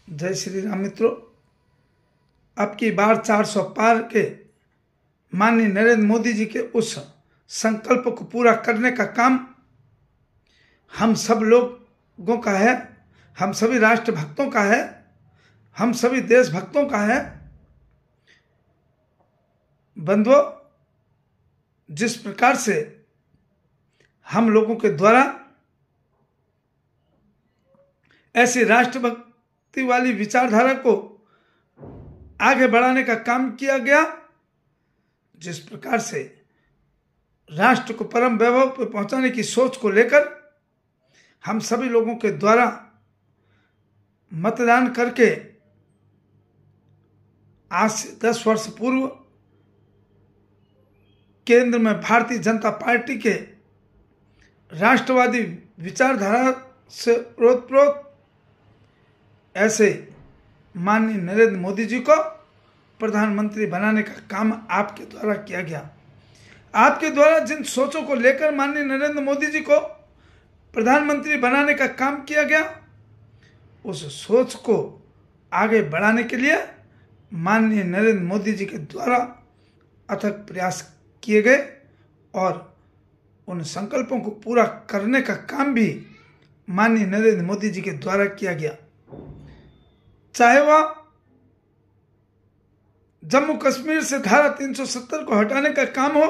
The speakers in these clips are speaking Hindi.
जय श्री राम मित्रों, अब की बार 400 पार के माननीय नरेंद्र मोदी जी के उस संकल्प को पूरा करने का काम हम सब लोगों का है, हम सभी राष्ट्र भक्तों का है, हम सभी देशभक्तों का है। बंधुओं, जिस प्रकार से हम लोगों के द्वारा ऐसी राष्ट्रभक्ति वाली विचारधारा को आगे बढ़ाने का काम किया गया, जिस प्रकार से राष्ट्र को परम वैभव पर पहुंचाने की सोच को लेकर हम सभी लोगों के द्वारा मतदान करके आज से 10 वर्ष पूर्व केंद्र में भारतीय जनता पार्टी के राष्ट्रवादी विचारधारा से ओतप्रोत ऐसे माननीय नरेंद्र मोदी जी को प्रधानमंत्री बनाने का काम आपके द्वारा किया गया। आपके द्वारा जिन सोचों को लेकर माननीय नरेंद्र मोदी जी को प्रधानमंत्री बनाने का काम किया गया, उस सोच को आगे बढ़ाने के लिए माननीय नरेंद्र मोदी जी के द्वारा अथक प्रयास किए गए और उन संकल्पों को पूरा करने का काम भी माननीय नरेंद्र मोदी जी के द्वारा किया गया। चाहे वह जम्मू कश्मीर से धारा 370 को हटाने का काम हो,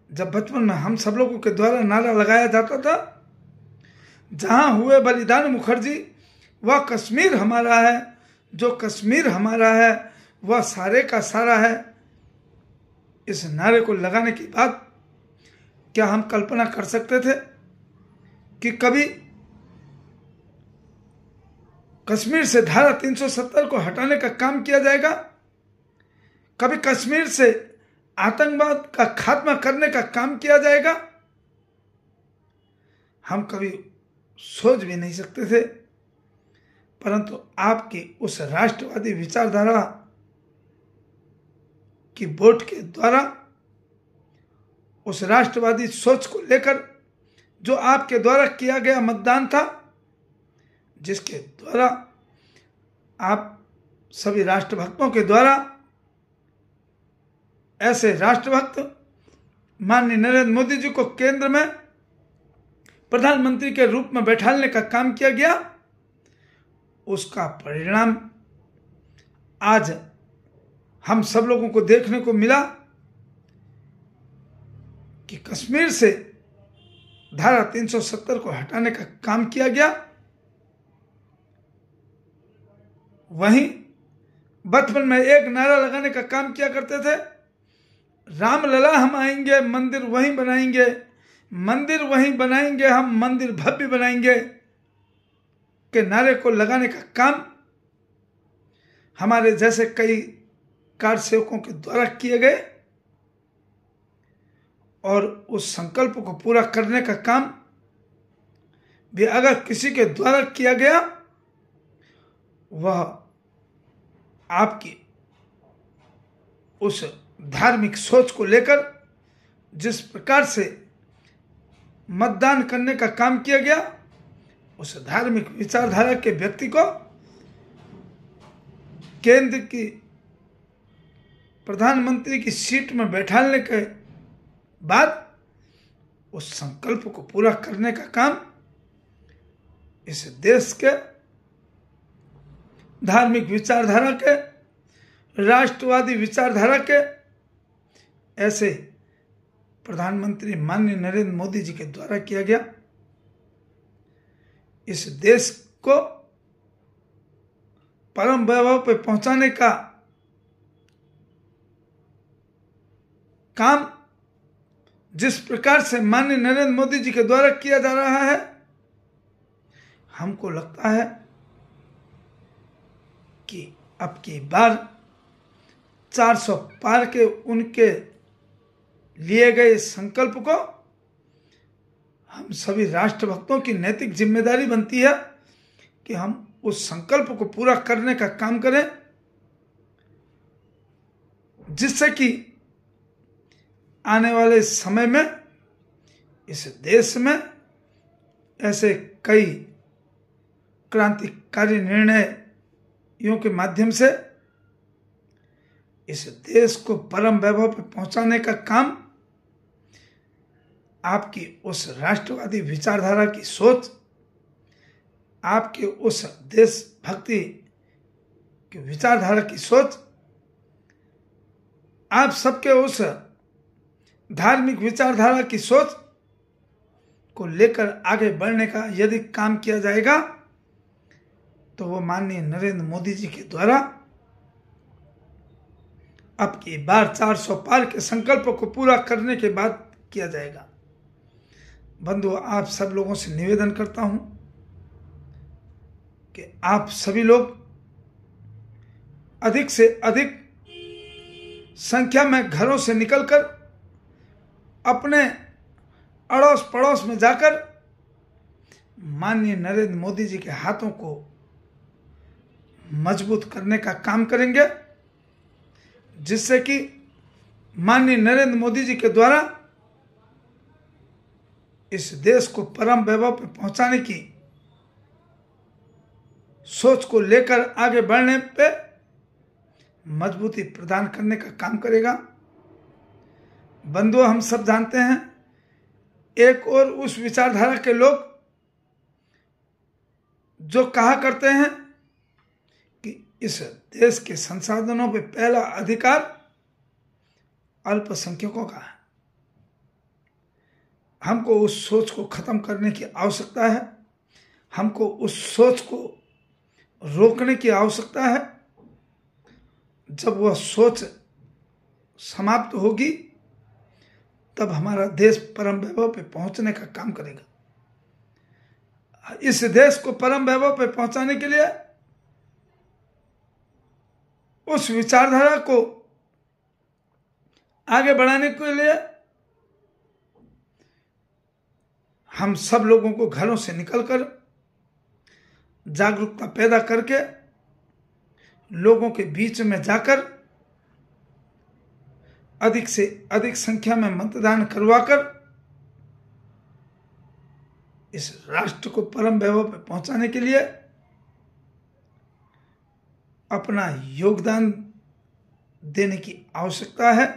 जब बचपन में हम सब लोगों के द्वारा नारा लगाया जाता था, जहां हुए बलिदान मुखर्जी वह कश्मीर हमारा है, जो कश्मीर हमारा है वह सारे का सारा है। इस नारे को लगाने के बाद क्या हम कल्पना कर सकते थे कि कभी कश्मीर से धारा 370 को हटाने का काम किया जाएगा, कभी कश्मीर से आतंकवाद का खात्मा करने का काम किया जाएगा? हम कभी सोच भी नहीं सकते थे। परंतु आपकी उस राष्ट्रवादी विचारधारा की वोट के द्वारा, उस राष्ट्रवादी सोच को लेकर जो आपके द्वारा किया गया मतदान था, जिसके द्वारा आप सभी राष्ट्रभक्तों के द्वारा ऐसे राष्ट्रभक्त माननीय नरेंद्र मोदी जी को केंद्र में प्रधानमंत्री के रूप में बैठाने का काम किया गया, उसका परिणाम आज हम सब लोगों को देखने को मिला कि कश्मीर से धारा 370 को हटाने का काम किया गया। वहीं बचपन में एक नारा लगाने का काम किया करते थे, राम लला हम आएंगे मंदिर वहीं बनाएंगे, मंदिर वहीं बनाएंगे हम मंदिर भव्य बनाएंगे के नारे को लगाने का काम हमारे जैसे कई कार्यसेवकों के द्वारा किए गए और उस संकल्प को पूरा करने का काम भी अगर किसी के द्वारा किया गया, वह आपकी उस धार्मिक सोच को लेकर जिस प्रकार से मतदान करने का काम किया गया, उस धार्मिक विचारधारा के व्यक्ति को केंद्र की प्रधानमंत्री की सीट में बैठाने के बाद उस संकल्प को पूरा करने का काम इस देश के धार्मिक विचारधारा के, राष्ट्रवादी विचारधारा के ऐसे प्रधानमंत्री माननीय नरेंद्र मोदी जी के द्वारा किया गया। इस देश को परम वैभव पे पहुंचाने का काम जिस प्रकार से माननीय नरेंद्र मोदी जी के द्वारा किया जा रहा है, हमको लगता है कि अब की बार 400 पार के उनके लिए गए संकल्प को हम सभी राष्ट्रभक्तों की नैतिक जिम्मेदारी बनती है कि हम उस संकल्प को पूरा करने का काम करें, जिससे कि आने वाले समय में इस देश में ऐसे कई क्रांतिकारी निर्णय के माध्यम से इस देश को परम वैभव पे पहुंचाने का काम आपकी उस राष्ट्रवादी विचारधारा की सोच, आपके उस देशभक्ति की विचारधारा की सोच, आप सबके उस धार्मिक विचारधारा की सोच को लेकर आगे बढ़ने का यदि काम किया जाएगा तो वो माननीय नरेंद्र मोदी जी के द्वारा अब की बार 400 पार के संकल्प को पूरा करने के बाद किया जाएगा। बंधु, आप सब लोगों से निवेदन करता हूं कि आप सभी लोग अधिक से अधिक संख्या में घरों से निकलकर अपने अड़ोस पड़ोस में जाकर माननीय नरेंद्र मोदी जी के हाथों को मजबूत करने का काम करेंगे, जिससे कि माननीय नरेंद्र मोदी जी के द्वारा इस देश को परम वैभव पर पहुंचाने की सोच को लेकर आगे बढ़ने पे मजबूती प्रदान करने का काम करेगा। बंधुओं, हम सब जानते हैं, एक और उस विचारधारा के लोग जो कहा करते हैं कि इस देश के संसाधनों पे पहला अधिकार अल्पसंख्यकों का है। हमको उस सोच को खत्म करने की आवश्यकता है, हमको उस सोच को रोकने की आवश्यकता है। जब वह सोच समाप्त होगी तब हमारा देश परम वैभव पे पहुंचने का काम करेगा। इस देश को परम वैभव पे पहुंचाने के लिए उस विचारधारा को आगे बढ़ाने के लिए हम सब लोगों को घरों से निकलकर जागरूकता पैदा करके लोगों के बीच में जाकर अधिक से अधिक संख्या में मतदान करवाकर इस राष्ट्र को परम वैभव पर पहुंचाने के लिए अपना योगदान देने की आवश्यकता है।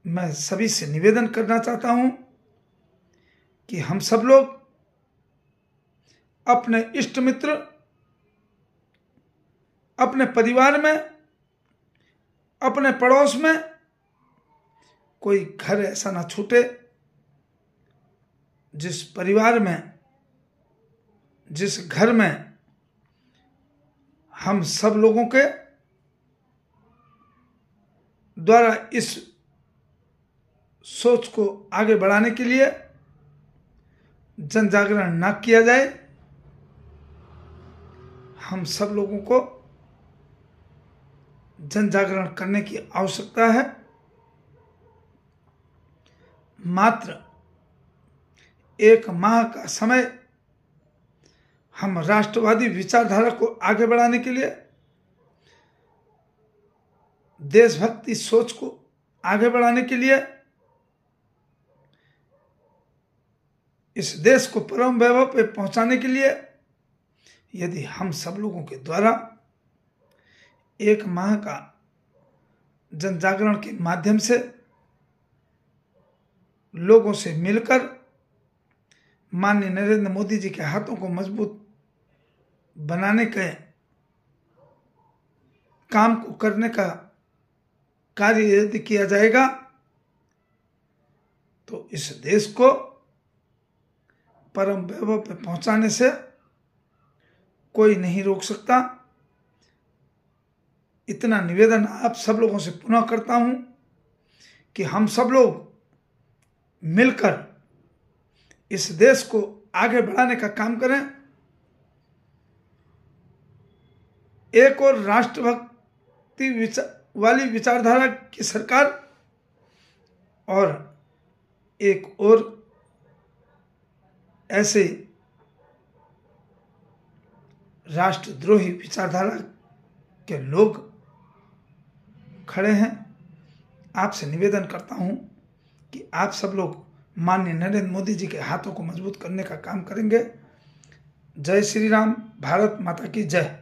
मैं सभी से निवेदन करना चाहता हूं कि हम सब लोग अपने इष्ट मित्र, अपने परिवार में, अपने पड़ोस में कोई घर ऐसा ना छूटे जिस परिवार में, जिस घर में हम सब लोगों के द्वारा इस सोच को आगे बढ़ाने के लिए जन जागरण ना किया जाए। हम सब लोगों को जन जागरण करने की आवश्यकता है। मात्र 1 माह का समय हम राष्ट्रवादी विचारधारा को आगे बढ़ाने के लिए, देशभक्ति सोच को आगे बढ़ाने के लिए, इस देश को परम वैभव पे पहुंचाने के लिए यदि हम सब लोगों के द्वारा 1 माह का जन जागरण के माध्यम से लोगों से मिलकर माननीय नरेंद्र मोदी जी के हाथों को मजबूत बनाने के काम को करने का कार्य यदि किया जाएगा तो इस देश को परम वैभव पे पहुंचाने से कोई नहीं रोक सकता। इतना निवेदन आप सब लोगों से पुनः करता हूं कि हम सब लोग मिलकर इस देश को आगे बढ़ाने का काम करें। एक और राष्ट्रभक्ति वाली विचारधारा की सरकार और एक और ऐसे राष्ट्रद्रोही विचारधारा के लोग खड़े हैं। आपसे निवेदन करता हूं कि आप सब लोग माननीय नरेंद्र मोदी जी के हाथों को मजबूत करने का काम करेंगे। जय श्री राम। भारत माता की जय।